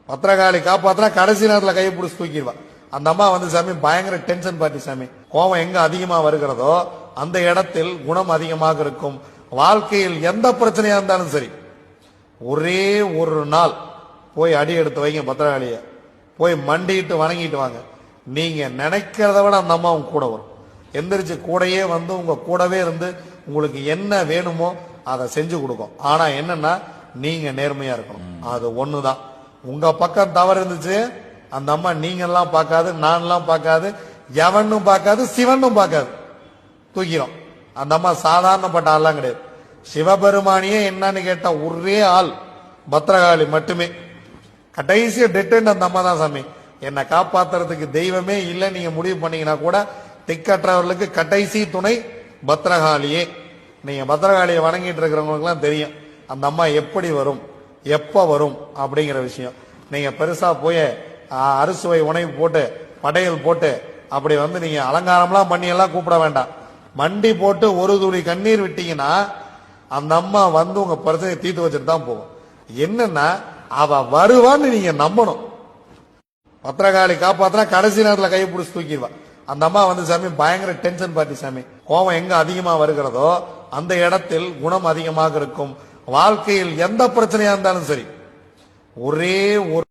பத்திரகாளி காப்பாத்தினா கடைசி நேரத்தில் கையை பிடிச்சி தூக்கிடுவா. அந்த அம்மா வந்து சாமி பயங்கர டென்ஷன் பார்ட்டி சாமி. கோபம் எங்க அதிகமா வருகிறதோ அந்த இடத்தில் குணம் அதிகமாக இருக்கும். வாழ்க்கையில் எந்த பிரச்சனையா இருந்தாலும் சரி, ஒரே ஒரு நாள் போய் அடி எடுத்து வைங்க, பத்திரகாளிய போய் மண்டிட்டு வணங்கிட்டு வாங்க. நீங்க நினைக்கிறத விட அந்த அம்மா உங்க கூட வரும். எந்திரிச்சு கூடையே வந்து உங்க கூடவே இருந்து உங்களுக்கு என்ன வேணுமோ அதை செஞ்சு கொடுக்கும். ஆனா என்னன்னா நீங்க நேர்மையா இருக்கணும். அது ஒண்ணுதான். உங்க பக்கம் தவறு இருந்துச்சு, அந்த அம்மா நீங்க எல்லாம் பார்க்காது, நான் எல்லாம் பார்க்காது, எவனும் பார்க்காது, சிவனும் பார்க்காது, தூக்கிறோம். அந்த அம்மா சாதாரணப்பட்ட ஆள்லாம் கிடையாது. சிவபெருமானியே என்னன்னு கேட்டா ஒரே ஆள் பத்திரகாளி மட்டுமே. கடைசிய டெட் அந்த அம்மா தான் சாமி. என்னை காப்பாத்துறதுக்கு தெய்வமே இல்லை நீங்க முடிவு பண்ணீங்கன்னா கூட திக்கற்றவர்களுக்கு கடைசி துணை பத்திரகாளியே. நீங்க பத்திரகாளியை வணங்கிட்டு இருக்கிறவங்களுக்கு எல்லாம் தெரியும் அந்த அம்மா எப்படி வரும், எப்ப வரும் அப்படிங்கிற விஷயம். நீங்க பெருசா போய் அறுசுவை உணவு போட்டு படையல் போட்டு அப்படி வந்து நீங்க அலங்காரம்லாம் பண்ணி எல்லாம் கூப்பிட வேண்டாம். மண்டி போட்டு ஒரு துளி கண்ணீர் விட்டீங்கன்னா அந்த அம்மா வந்து உங்க பிரச்சனையை தீர்த்து வச்சுட்டு தான் போகும். என்னன்னா அவ வருவான்னு நீங்க நம்பணும். பத்திரகாளி காப்பாத்தினா கடைசி நேரத்தில் கையை பிடிச்சி தூக்கிடுவா. அந்த அம்மா வந்து சாமி பயங்கர டென்ஷன் பார்ட்டி சாமி. கோபம் எங்க அதிகமா வருகிறதோ அந்த இடத்தில் குணம் அதிகமாக இருக்கும். வாழ்க்கையில் எந்த பிரச்சனையா இருந்தாலும் சரி, ஒரே ஒரு